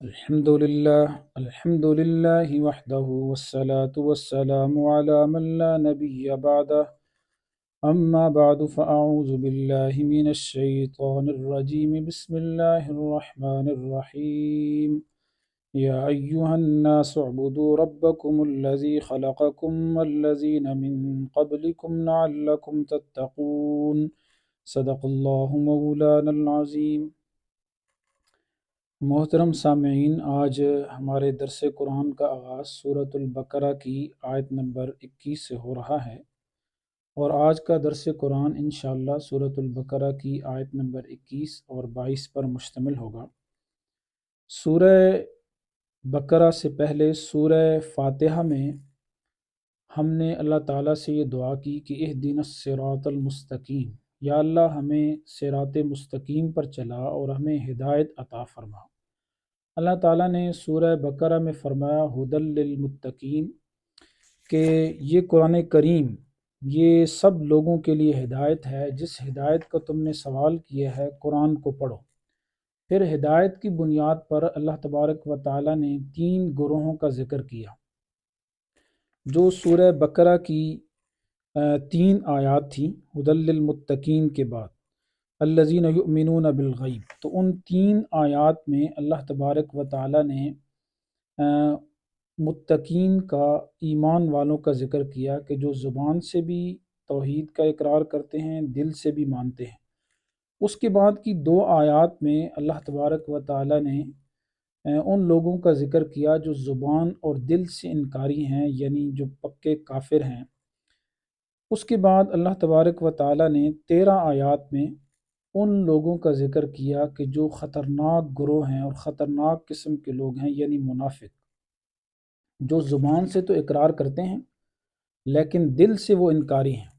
الحمد للہ وحدہ والصلاة والسلام علی من لا نبی بعدہ اما بعد فاعوذ باللہ من الشیطان الرجیم بسم اللہ الرحمن الرحیم یا ایہا الناس اعبدوا ربکم الذی خلقکم والذین من قبلکم لعلکم تتقون صدق اللہ مولانا العظیم۔ محترم سامعین، آج ہمارے درس قرآن کا آغاز سورۃ البقرہ کی آیت نمبر 21 سے ہو رہا ہے، اور آج کا درس قرآن انشاءاللہ سورۃ البقرہ کی آیت نمبر 21 اور 22 پر مشتمل ہوگا۔ سورہ بقرہ سے پہلے سورہ فاتحہ میں ہم نے اللہ تعالیٰ سے یہ دعا کی کہ اہدنا الصراط المستقیم، یا اللہ ہمیں صراط مستقیم پر چلا اور ہمیں ہدایت عطا فرما۔ اللہ تعالیٰ نے سورہ بقرہ میں فرمایا ہدی للمتقین، کہ یہ قرآن کریم یہ سب لوگوں کے لیے ہدایت ہے۔ جس ہدایت کا تم نے سوال کیا ہے قرآن کو پڑھو۔ پھر ہدایت کی بنیاد پر اللہ تبارک و تعالیٰ نے 3 گروہوں کا ذکر کیا، جو سورہ بقرہ کی 3 آیات تھیں ہدی للمتقین کے بعد، الذین یؤمنون بالغیب۔ تو ان 3 آیات میں اللہ تبارک و تعالیٰ نے متقین کا، ایمان والوں کا ذکر کیا کہ جو زبان سے بھی توحید کا اقرار کرتے ہیں، دل سے بھی مانتے ہیں۔ اس کے بعد کی 2 آیات میں اللہ تبارک و تعالیٰ نے ان لوگوں کا ذکر کیا جو زبان اور دل سے انکاری ہیں، یعنی جو پکے کافر ہیں۔ اس کے بعد اللہ تبارک و تعالیٰ نے 13 آیات میں ان لوگوں کا ذکر کیا کہ جو خطرناک گروہ ہیں اور خطرناک قسم کے لوگ ہیں، یعنی منافق، جو زبان سے تو اقرار کرتے ہیں لیکن دل سے وہ انکاری ہیں۔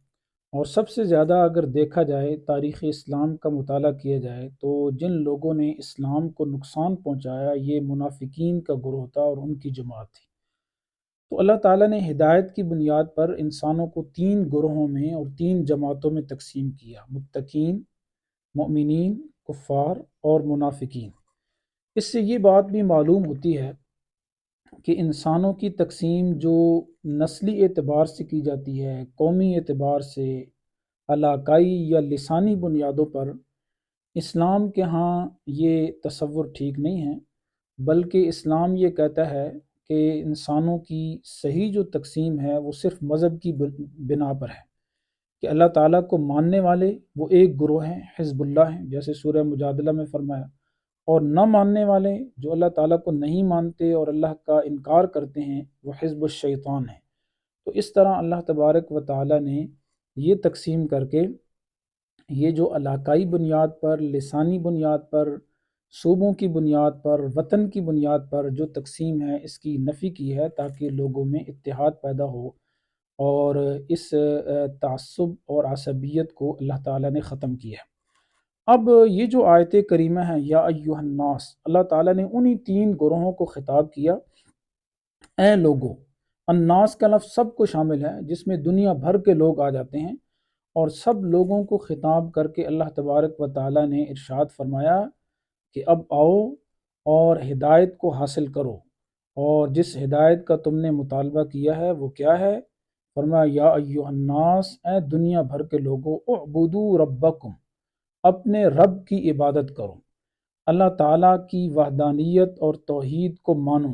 اور سب سے زیادہ اگر دیکھا جائے، تاریخ اسلام کا مطالعہ کیا جائے، تو جن لوگوں نے اسلام کو نقصان پہنچایا یہ منافقین کا گروہ تھا اور ان کی جماعت تھی۔ تو اللہ تعالیٰ نے ہدایت کی بنیاد پر انسانوں کو 3 گروہوں میں اور 3 جماعتوں میں تقسیم کیا، متقین، مؤمنین، کفار اور منافقین۔ اس سے یہ بات بھی معلوم ہوتی ہے کہ انسانوں کی تقسیم جو نسلی اعتبار سے کی جاتی ہے، قومی اعتبار سے، علاقائی یا لسانی بنیادوں پر، اسلام کے ہاں یہ تصور ٹھیک نہیں ہے، بلکہ اسلام یہ کہتا ہے کہ انسانوں کی صحیح جو تقسیم ہے وہ صرف مذہب کی بنا پر ہے، کہ اللہ تعالیٰ کو ماننے والے وہ ایک گروہ ہیں، حزب اللہ ہیں، جیسے سورہ مجادلہ میں فرمایا، اور نہ ماننے والے جو اللہ تعالیٰ کو نہیں مانتے اور اللہ کا انکار کرتے ہیں وہ حزب الشیطان ہیں۔ تو اس طرح اللہ تبارک و تعالیٰ نے یہ تقسیم کر کے یہ جو علاقائی بنیاد پر، لسانی بنیاد پر، صوبوں کی بنیاد پر، وطن کی بنیاد پر جو تقسیم ہے اس کی نفی کی ہے، تاکہ لوگوں میں اتحاد پیدا ہو اور اس تعصب اور عصبیت کو اللہ تعالیٰ نے ختم کیا ہے۔ اب یہ جو آیت کریمہ ہے یا ایہا الناس، اللہ تعالیٰ نے انہی 3 گروہوں کو خطاب کیا، اے لوگو۔ الناس کا لفظ سب کو شامل ہے، جس میں دنیا بھر کے لوگ آ جاتے ہیں، اور سب لوگوں کو خطاب کر کے اللہ تبارک و تعالیٰ نے ارشاد فرمایا کہ اب آؤ اور ہدایت کو حاصل کرو، اور جس ہدایت کا تم نے مطالبہ کیا ہے وہ کیا ہے؟ فرمایا یا ایہا الناس، اے دنیا بھر کے لوگو، اعبدوا ربکم، اپنے رب کی عبادت کرو، اللہ تعالیٰ کی وحدانیت اور توحید کو مانو،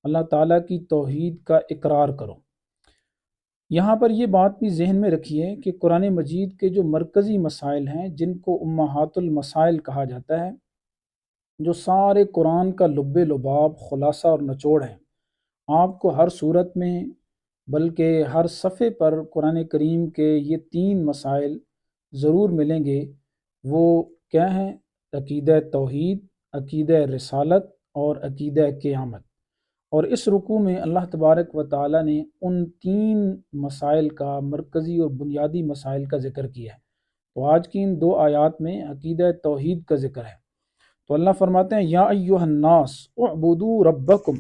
اللہ تعالیٰ کی توحید کا اقرار کرو۔ یہاں پر یہ بات بھی ذہن میں رکھیے کہ قرآن مجید کے جو مرکزی مسائل ہیں، جن کو امہات المسائل کہا جاتا ہے، جو سارے قرآن کا لب لباب، خلاصہ اور نچوڑ ہے، آپ کو ہر صورت میں بلکہ ہر صفحے پر قرآن کریم کے یہ 3 مسائل ضرور ملیں گے۔ وہ کیا ہیں؟ عقیدہ توحید، عقیدہ رسالت اور عقیدہ قیامت۔ اور اس رکوع میں اللہ تبارک و تعالیٰ نے ان 3 مسائل کا، مرکزی اور بنیادی مسائل کا ذکر کیا ہے۔ تو آج کی ان 2 آیات میں عقیدہ توحید کا ذکر ہے۔ تو اللہ فرماتے ہیں یا ایہا الناس اعبدوا ربکم۔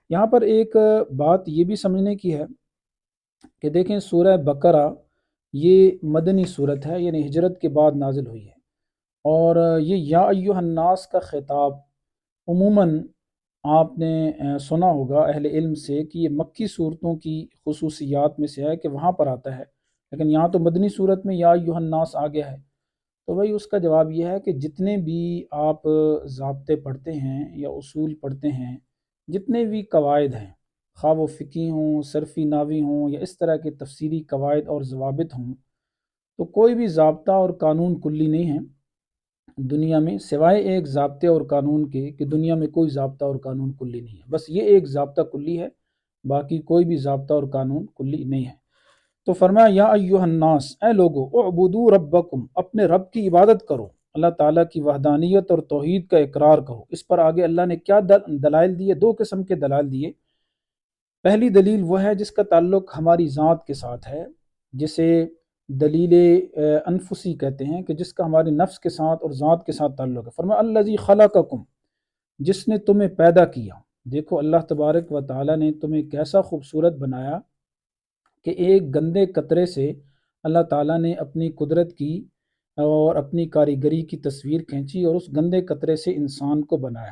یہاں پر ایک بات یہ بھی سمجھنے کی ہے کہ دیکھیں سورہ بقرہ یہ مدنی صورت ہے، یعنی ہجرت کے بعد نازل ہوئی ہے، اور یہ یا ایہا الناس کا خطاب عموماً آپ نے سنا ہوگا اہل علم سے کہ یہ مکی صورتوں کی خصوصیات میں سے ہے کہ وہاں پر آتا ہے، لیکن یہاں تو مدنی صورت میں یا ایھا الناس آ گیا ہے۔ تو بھائی اس کا جواب یہ ہے کہ جتنے بھی آپ ضابطے پڑھتے ہیں یا اصول پڑھتے ہیں، جتنے بھی قواعد ہیں، خواہ وہ فقہی ہوں، صرفی نحوی ہوں، یا اس طرح کے تفسیری قواعد اور ضوابط ہوں، تو کوئی بھی ضابطہ اور قانون کلی نہیں ہے دنیا میں، سوائے ایک ضابطے اور قانون کے، کہ دنیا میں کوئی ضابطہ اور قانون کلی نہیں ہے، بس یہ ایک ضابطہ کلی ہے، باقی کوئی بھی ضابطہ اور قانون کلی نہیں ہے۔ تو فرمایا یا ایھا الناس، اے لوگو، اعبدوا ربکم، اپنے رب کی عبادت کرو، اللہ تعالیٰ کی وحدانیت اور توحید کا اقرار کرو۔ اس پر آگے اللہ نے کیا دلائل دیے؟ دو قسم کے دلائل دیے۔ پہلی دلیل وہ ہے جس کا تعلق ہماری ذات کے ساتھ ہے، جسے دلیل انفسی کہتے ہیں، کہ جس کا ہمارے نفس کے ساتھ اور ذات کے ساتھ تعلق ہے۔ فرمایا الذی خلقکم، جس نے تمہیں پیدا کیا۔ دیکھو اللہ تبارک و تعالیٰ نے تمہیں کیسا خوبصورت بنایا کہ ایک گندے قطرے سے اللہ تعالیٰ نے اپنی قدرت کی اور اپنی کاریگری کی تصویر کھینچی اور اس گندے قطرے سے انسان کو بنایا۔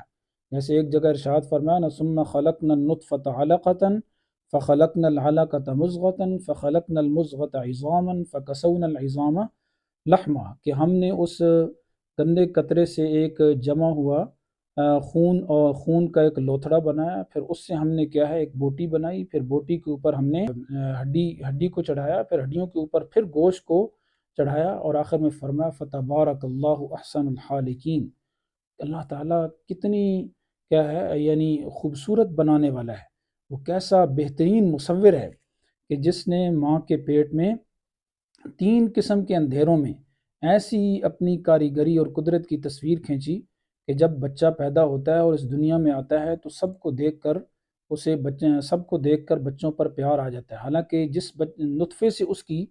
جیسے ایک جگہ ارشاد فرمایا نا ثم خلقنا النطفة علقة فخلقنا العلقة مضغة فخلقنا المضغة عظاما فكسونا العظام لحما، کہ ہم نے اس گندے قطرے سے ایک جمع ہوا خون اور خون کا ایک لوتھڑا بنایا، پھر اس سے ہم نے کیا ہے ایک بوٹی بنائی، پھر بوٹی کے اوپر ہم نے ہڈی کو چڑھایا، پھر ہڈیوں کے اوپر پھر گوشت کو چڑھایا، اور آخر میں فرمایا فتبارک اللہ احسن الخالقین۔ اللہ تعالیٰ کتنی کیا ہے یعنی خوبصورت بنانے والا ہے، وہ کیسا بہترین مصور ہے کہ جس نے ماں کے پیٹ میں 3 قسم کے اندھیروں میں ایسی اپنی کاریگری اور قدرت کی تصویر کھینچی کہ جب بچہ پیدا ہوتا ہے اور اس دنیا میں آتا ہے تو سب کو دیکھ کر بچوں پر پیار آ جاتا ہے، حالانکہ جس نطفے سے اس کی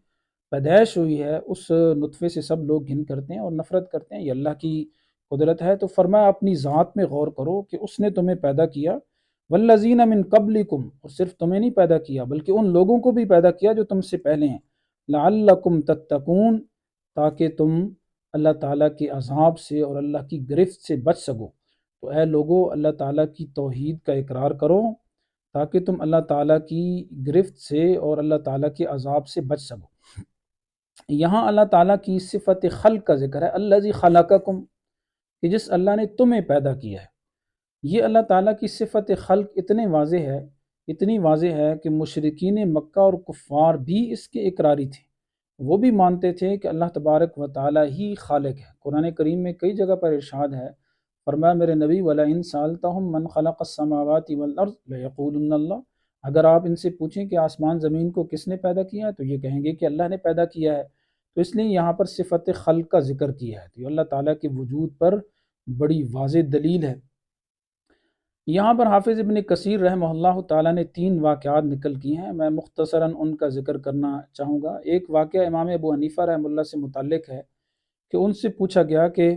پیدائش ہوئی ہے اس نطفے سے سب لوگ گھن کرتے ہیں اور نفرت کرتے ہیں۔ یہ اللہ کی قدرت ہے۔ تو فرمایا اپنی ذات میں غور کرو کہ اس نے تمہیں پیدا کیا، والذین من قبلکم، اور صرف تمہیں نہیں پیدا کیا بلکہ ان لوگوں کو بھی پیدا کیا جو تم سے پہلے ہیں، لعلکم تتقون، تاکہ تم اللہ تعالیٰ کے عذاب سے اور اللہ کی گرفت سے بچ سکو۔ تو اے لوگو، اللہ تعالیٰ کی توحید کا اقرار کرو تاکہ تم اللہ تعالیٰ کی گرفت سے اور اللہ تعالیٰ کے عذاب سے بچ سکو۔ یہاں اللہ تعالیٰ کی صفت خلق کا ذکر ہے، الذی خلقکم، کہ جس اللہ نے تمہیں پیدا کیا ہے۔ یہ اللہ تعالیٰ کی صفت خلق اتنی واضح ہے کہ مشرکین مکہ اور کفار بھی اس کے اقراری تھے، وہ بھی مانتے تھے کہ اللہ تبارک و تعالیٰ ہی خالق ہے۔ قرآن کریم میں کئی جگہ پر ارشاد ہے، فرمایا میرے نبی وَلَئِن سَأَلْتَهُم مَّنْ خَلَقَ السَّمَاوَاتِ وَالْأَرْضَ لَيَقُولُنَّ اللَّهُ، اگر آپ ان سے پوچھیں کہ آسمان زمین کو کس نے پیدا کیا ہے تو یہ کہیں گے کہ اللہ نے پیدا کیا ہے۔ تو اس لیے یہاں پر صفت خلق کا ذکر کیا ہے، تو یہ اللہ تعالیٰ کے وجود پر بڑی واضح دلیل ہے۔ یہاں پر حافظ ابن کثیر رحمہ اللہ تعالیٰ نے 3 واقعات نقل کی ہیں، میں مختصراً ان کا ذکر کرنا چاہوں گا۔ ایک واقعہ امام ابو حنیفہ رحمہ اللہ سے متعلق ہے کہ ان سے پوچھا گیا کہ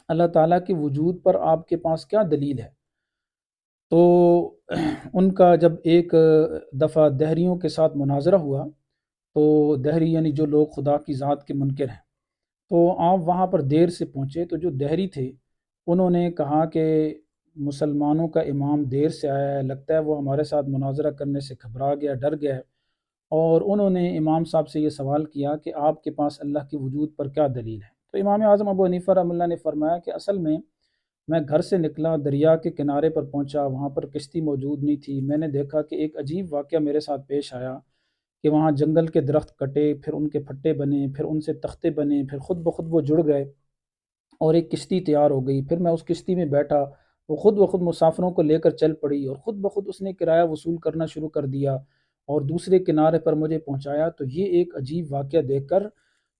اللہ تعالیٰ کے وجود پر آپ کے پاس کیا دلیل ہے؟ تو ان کا جب ایک دفعہ دہریوں کے ساتھ مناظرہ ہوا، تو دہری یعنی جو لوگ خدا کی ذات کے منکر ہیں، تو آپ وہاں پر دیر سے پہنچے، تو جو دہری تھے انہوں نے کہا کہ مسلمانوں کا امام دیر سے آیا ہے، لگتا ہے وہ ہمارے ساتھ مناظرہ کرنے سے گھبرا گیا، ڈر گیا ہے، اور انہوں نے امام صاحب سے یہ سوال کیا کہ آپ کے پاس اللہ کے وجود پر کیا دلیل ہے؟ تو امام اعظم ابو حنیفہ رحمہ اللہ نے فرمایا کہ اصل میں گھر سے نکلا، دریا کے کنارے پر پہنچا، وہاں پر کشتی موجود نہیں تھی، میں نے دیکھا کہ ایک عجیب واقعہ میرے ساتھ پیش آیا کہ وہاں جنگل کے درخت کٹے، پھر ان کے پھٹے بنے، پھر ان سے تختے بنے، پھر خود بخود وہ جڑ گئے اور ایک کشتی تیار ہو گئی، پھر میں اس کشتی میں بیٹھا، وہ خود بخود مسافروں کو لے کر چل پڑی اور خود بخود اس نے کرایہ وصول کرنا شروع کر دیا اور دوسرے کنارے پر مجھے پہنچایا۔ تو یہ ایک عجیب واقعہ دیکھ کر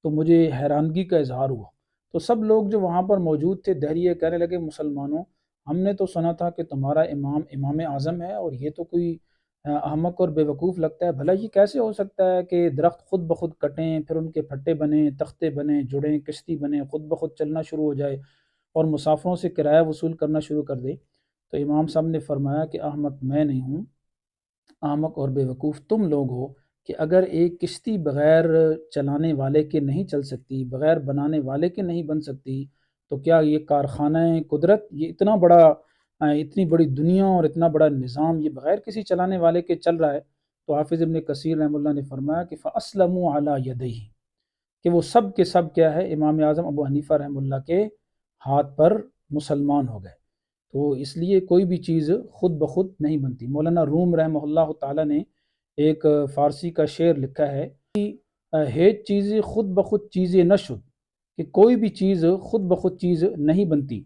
تو مجھے حیرانگی کا اظہار ہوا۔ تو سب لوگ جو وہاں پر موجود تھے دہریے کہنے لگے مسلمانوں، ہم نے تو سنا تھا کہ تمہارا امام اعظم ہے، اور یہ تو کوئی احمق اور بے وقوف لگتا ہے، بھلا یہ کیسے ہو سکتا ہے کہ درخت خود بخود کٹیں، پھر ان کے پھٹے بنیں، تختے بنیں، جڑیں، کشتی بنے، خود بخود چلنا شروع ہو جائے اور مسافروں سے کرایہ وصول کرنا شروع کر دے؟ تو امام صاحب نے فرمایا کہ احمق میں نہیں ہوں، احمق اور بے وقوف تم لوگ ہو، کہ اگر ایک کشتی بغیر چلانے والے کے نہیں چل سکتی، بغیر بنانے والے کے نہیں بن سکتی، تو کیا یہ کارخانہ قدرت، یہ اتنا بڑا اتنی بڑی دنیا اور اتنا بڑا نظام یہ بغیر کسی چلانے والے کے چل رہا ہے، تو حافظ ابن کثیر رحمہ اللہ نے فرمایا کہ فَأَسْلَمُوا عَلَى يَدَيْهِ، کہ وہ سب کے سب کیا ہے، امام اعظم ابو حنیفہ رحمہ اللہ کے ہاتھ پر مسلمان ہو گئے۔ تو اس لیے کوئی بھی چیز خود بخود نہیں بنتی۔ مولانا روم رحمہ اللہ تعالیٰ نے ایک فارسی کا شعر لکھا ہے کہ ہیچ چیز خود بخود چیزیں نہ شد، کہ کوئی بھی چیز خود بخود چیز نہیں بنتی۔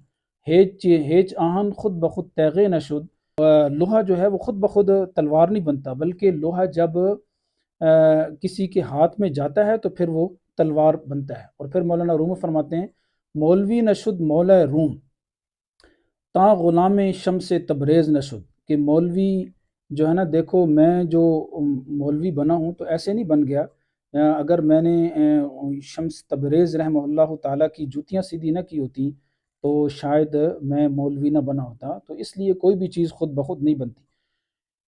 ہیچ آہن خود بخود تیغے نہ شد، لوہا جو ہے وہ خود بخود تلوار نہیں بنتا، بلکہ لوہا جب کسی کے ہاتھ میں جاتا ہے تو پھر وہ تلوار بنتا ہے۔ اور پھر مولانا روم فرماتے ہیں مولوی نہ شد مولا روم تا غلام شمس تبریز نہ شد، کہ مولوی جو ہے نا، دیکھو میں جو مولوی بنا ہوں تو ایسے نہیں بن گیا، اگر میں نے شمس تبریز رحمہ اللہ تعالیٰ کی جوتیاں سیدھی نہ کی ہوتی تو شاید میں مولوی نہ بنا ہوتا۔ تو اس لیے کوئی بھی چیز خود بخود نہیں بنتی۔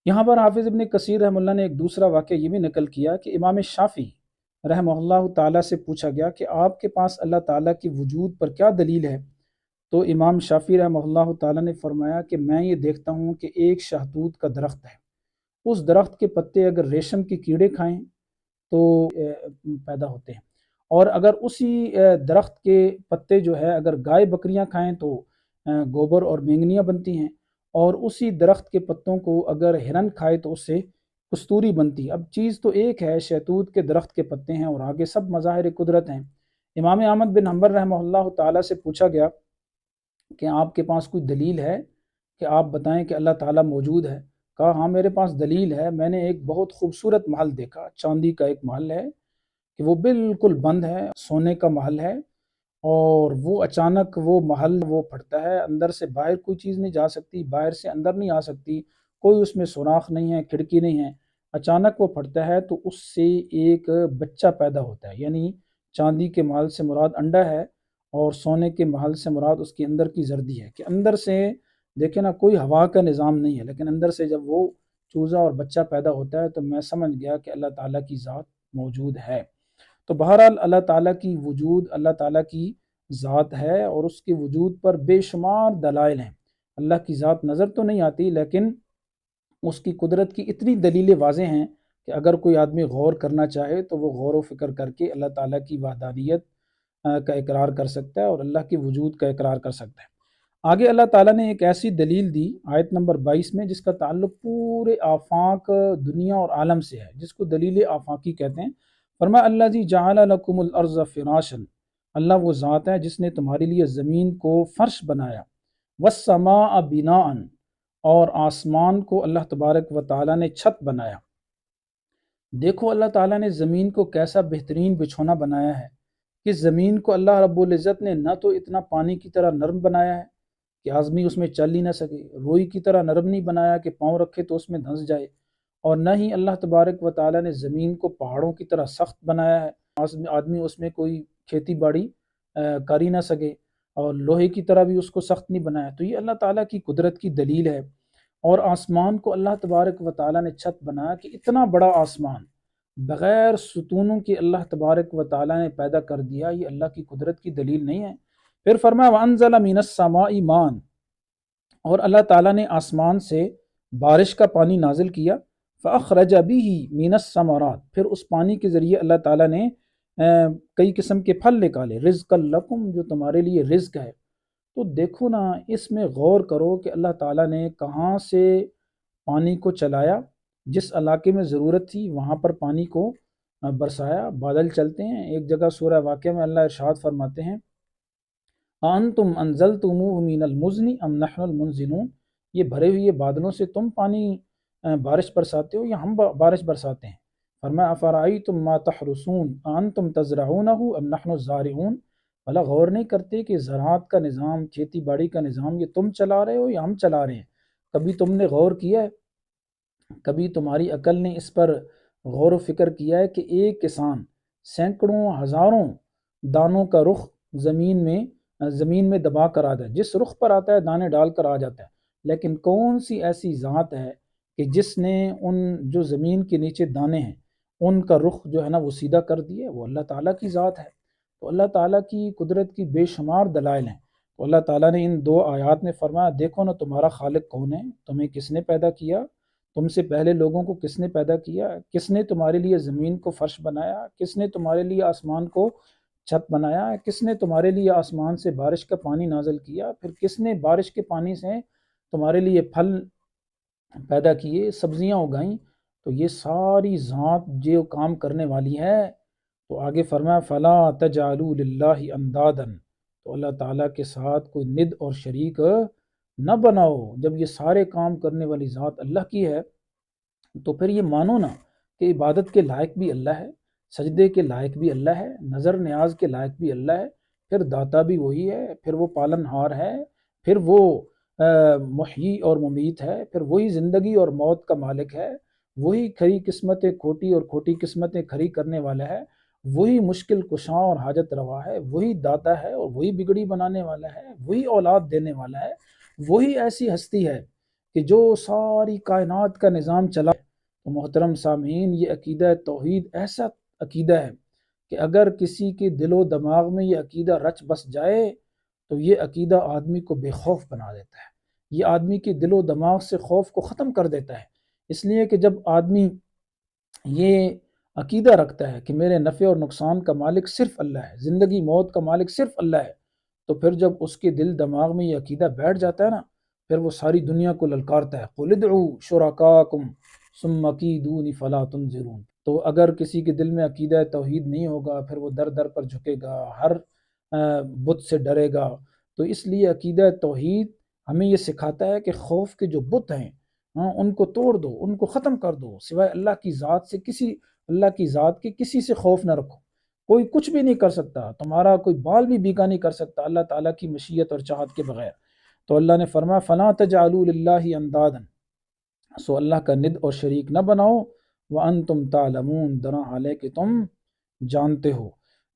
یہاں پر حافظ ابن کثیر رحمہ اللہ نے ایک دوسرا واقعہ یہ بھی نقل کیا کہ امام شافعی رحمہ اللہ تعالیٰ سے پوچھا گیا کہ آپ کے پاس اللہ تعالیٰ کی وجود پر کیا دلیل ہے؟ تو امام شافعی رحمہ اللہ تعالیٰ نے فرمایا کہ میں یہ دیکھتا ہوں کہ ایک شہتوت کا درخت ہے، اس درخت کے پتے اگر ریشم کے کیڑے کھائیں تو پیدا ہوتے ہیں، اور اگر اسی درخت کے پتے جو ہے اگر گائے بکریاں کھائیں تو گوبر اور مینگنیاں بنتی ہیں، اور اسی درخت کے پتوں کو اگر ہرن کھائے تو اس سے کستوری بنتی ہے۔ اب چیز تو ایک ہے، شہتوت کے درخت کے پتے ہیں اور آگے سب مظاہر قدرت ہیں۔ امام احمد بن حنبل رحمہ اللہ تعالیٰ سے پوچھا گیا کہ آپ کے پاس کوئی دلیل ہے کہ آپ بتائیں کہ اللہ تعالیٰ موجود ہے؟ کہا ہاں میرے پاس دلیل ہے، میں نے ایک بہت خوبصورت محل دیکھا، چاندی کا ایک محل ہے کہ وہ بالکل بند ہے، سونے کا محل ہے، اور وہ اچانک وہ محل وہ پھٹتا ہے، اندر سے باہر کوئی چیز نہیں جا سکتی، باہر سے اندر نہیں آ سکتی، کوئی اس میں سوراخ نہیں ہے، کھڑکی نہیں ہے، اچانک وہ پھٹتا ہے تو اس سے ایک بچہ پیدا ہوتا ہے۔ یعنی چاندی کے محل سے مراد انڈا ہے، اور سونے کے محل سے مراد اس کے اندر کی زردی ہے، کہ اندر سے دیکھیں نا کوئی ہوا کا نظام نہیں ہے، لیکن اندر سے جب وہ چوزا اور بچہ پیدا ہوتا ہے تو میں سمجھ گیا کہ اللہ تعالیٰ کی ذات موجود ہے۔ تو بہرحال اللہ تعالیٰ کی وجود، اللہ تعالیٰ کی ذات ہے، اور اس کے وجود پر بے شمار دلائل ہیں۔ اللہ کی ذات نظر تو نہیں آتی، لیکن اس کی قدرت کی اتنی دلیلیں واضح ہیں کہ اگر کوئی آدمی غور کرنا چاہے تو وہ غور و فکر کر کے اللہ تعالیٰ کی وحدانیت کا اقرار کر سکتا ہے اور اللہ کے وجود کا اقرار کر سکتا ہے۔ آگے اللہ تعالیٰ نے ایک ایسی دلیل دی آیت نمبر 22 میں، جس کا تعلق پورے آفاق دنیا اور عالم سے ہے، جس کو دلیل آفاقی کہتے ہیں۔ فرمایا الذی جعل لکم الارض فراشا، اللہ وہ ذات ہے جس نے تمہارے لیے زمین کو فرش بنایا، والسماء بناء، اور آسمان کو اللہ تبارک و تعالیٰ نے چھت بنایا۔ دیکھو اللہ تعالیٰ نے زمین کو کیسا بہترین بچھونا بنایا ہے، کہ زمین کو اللہ رب العزت نے نہ تو اتنا پانی کی طرح نرم بنایا ہے کہ آدمی اس میں چل ہی نہ سکے، روئی کی طرح نرم نہیں بنایا کہ پاؤں رکھے تو اس میں دھنس جائے، اور نہ ہی اللہ تبارک و تعالیٰ نے زمین کو پہاڑوں کی طرح سخت بنایا ہے، آدمی اس میں کوئی کھیتی باڑی کر ہی نہ سکے، اور لوہے کی طرح بھی اس کو سخت نہیں بنایا۔ تو یہ اللہ تعالیٰ کی قدرت کی دلیل ہے۔ اور آسمان کو اللہ تبارک و تعالیٰ نے چھت بنایا، کہ اتنا بڑا آسمان بغیر ستونوں کے اللہ تبارک و تعالیٰ نے پیدا کر دیا، یہ اللہ کی قدرت کی دلیل نہیں ہے؟ پھر فرمایا وَأَنزَلَ مِنَ السَّمَاءِ مَاءً، اور اللہ تعالیٰ نے آسمان سے بارش کا پانی نازل کیا، فَأَخْرَجَ بِهِ مِنَ الثَّمَرَاتِ، پھر اس پانی کے ذریعے اللہ تعالیٰ نے کئی قسم کے پھل نکالے، رِزْقًا لَكُمْ، جو تمہارے لیے رزق ہے۔ تو دیکھو نا، اس میں غور کرو کہ اللہ تعالیٰ نے کہاں سے پانی کو چلایا، جس علاقے میں ضرورت تھی وہاں پر پانی کو برسایا، بادل چلتے ہیں۔ ایک جگہ سورہ واقعہ میں اللہ ارشاد فرماتے ہیں أَأَنْتُمْ أَنزَلْتُمُوهُ مِنَ الْمُزْنِ أَمْ نَحْنُ الْمُنزِلُونَ، یہ بھرے ہوئے بادلوں سے تم پانی بارش برساتے ہو یا ہم بارش برساتے ہیں؟ فرمایا أَفَرَأَيْتُمْ مَا تَحْرُثُونَ أَأَنْتُمْ تَزْرَعُونَهُ أَمْ نَحْنُ الزَّارِعُونَ، بھلا غور نہیں کرتے کہ زراعت کا نظام، کھیتی باڑی کا نظام یہ تم چلا رہے ہو یا ہم چلا رہے ہیں؟ کبھی تم نے غور کیا ہے، کبھی تمہاری عقل نے اس پر غور و فکر کیا ہے کہ ایک کسان سینکڑوں ہزاروں دانوں کا رخ زمین میں دبا کر آتا ہے، جس رخ پر آتا ہے دانے ڈال کر آ جاتا ہے، لیکن کون سی ایسی ذات ہے کہ جس نے ان جو زمین کے نیچے دانے ہیں ان کا رخ جو ہے نا وہ سیدھا کر دیا؟ وہ اللہ تعالیٰ کی ذات ہے۔ تو اللہ تعالیٰ کی قدرت کی بے شمار دلائل ہیں۔ تو اللہ تعالیٰ نے ان دو آیات میں فرمایا دیکھو نا تمہارا خالق کون ہے، تمہیں کس نے پیدا کیا، تم سے پہلے لوگوں کو کس نے پیدا کیا، کس نے تمہارے لیے زمین کو فرش بنایا، کس نے تمہارے لیے آسمان کو چھت بنایا، کس نے تمہارے لیے آسمان سے بارش کا پانی نازل کیا، پھر کس نے بارش کے پانی سے تمہارے لیے پھل پیدا کیے، سبزیاں اگائیں۔ تو یہ ساری ذات جو کام کرنے والی ہے، تو آگے فرمایا فلا تجعلوا للہ اندادا، تو اللہ تعالیٰ کے ساتھ کوئی ند اور شریک نہ بناؤ۔ جب یہ سارے کام کرنے والی ذات اللہ کی ہے تو پھر یہ مانو نا کہ عبادت کے لائق بھی اللہ ہے، سجدے کے لائق بھی اللہ ہے، نظر نیاز کے لائق بھی اللہ ہے، پھر داتا بھی وہی ہے، پھر وہ پالن ہار ہے، پھر وہ محیی اور ممیت ہے، پھر وہی زندگی اور موت کا مالک ہے، وہی کھری قسمتیں کھوٹی اور کھوٹی قسمتیں کھری کرنے والا ہے، وہی مشکل کشاں اور حاجت روا ہے، وہی داتا ہے اور وہی بگڑی بنانے والا ہے، وہی اولاد دینے والا ہے، وہی ایسی ہستی ہے کہ جو ساری کائنات کا نظام چلا۔ تو محترم سامعین، یہ عقیدہ توحید ایسا عقیدہ ہے کہ اگر کسی کے دل و دماغ میں یہ عقیدہ رچ بس جائے تو یہ عقیدہ آدمی کو بے خوف بنا دیتا ہے، یہ آدمی کے دل و دماغ سے خوف کو ختم کر دیتا ہے۔ اس لیے کہ جب آدمی یہ عقیدہ رکھتا ہے کہ میرے نفع اور نقصان کا مالک صرف اللہ ہے، زندگی موت کا مالک صرف اللہ ہے، تو پھر جب اس کے دل دماغ میں یہ عقیدہ بیٹھ جاتا ہے نا، پھر وہ ساری دنیا کو للکارتا ہے قل ادعوا شرکاکم ثم کیدون فلا تنظرون۔ تو اگر کسی کے دل میں عقیدہ توحید نہیں ہوگا پھر وہ در در پر جھکے گا، ہر بت سے ڈرے گا۔ تو اس لیے عقیدہ توحید ہمیں یہ سکھاتا ہے کہ خوف کے جو بت ہیں ان کو توڑ دو، ان کو ختم کر دو، سوائے اللہ کی ذات سے اللہ کی ذات کے کسی سے خوف نہ رکھو۔ کوئی کچھ بھی نہیں کر سکتا، تمہارا کوئی بال بھی بیگا نہیں کر سکتا اللہ تعالیٰ کی مشیت اور چاہت کے بغیر۔ تو اللہ نے فرمایا فَلَا تَجْعَلُوا لِلَّهِ أَنْدَادًا، سو اللہ کا ند اور شریک نہ بناؤ، وَأَنْتُمْ تَعْلَمُونَ، درا حال ہے کہ تم جانتے ہو۔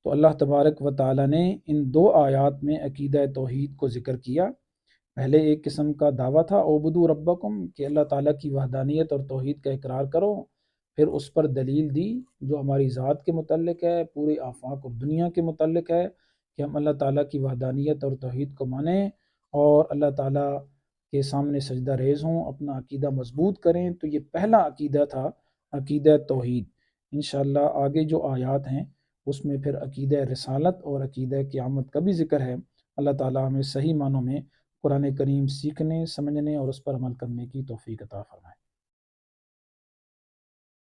تو اللہ تبارک و تعالیٰ نے ان دو آیات میں عقیدہ توحید کو ذکر کیا۔ پہلے ایک قسم کا دعویٰ تھا اعبدوا ربکم، کہ اللہ تعالیٰ کی وحدانیت اور توحید کا اقرار کرو، پھر اس پر دلیل دی جو ہماری ذات کے متعلق ہے، پورے آفاق اور دنیا کے متعلق ہے کہ ہم اللہ تعالیٰ کی وحدانیت اور توحید کو مانیں اور اللہ تعالیٰ کے سامنے سجدہ ریز ہوں، اپنا عقیدہ مضبوط کریں۔ تو یہ پہلا عقیدہ تھا، عقیدہ توحید۔ انشاءاللہ آگے جو آیات ہیں اس میں پھر عقیدہ رسالت اور عقیدہ قیامت کا بھی ذکر ہے۔ اللہ تعالیٰ ہمیں صحیح معنوں میں قرآن کریم سیکھنے، سمجھنے اور اس پر عمل کرنے کی توفیق عطا فرمائے۔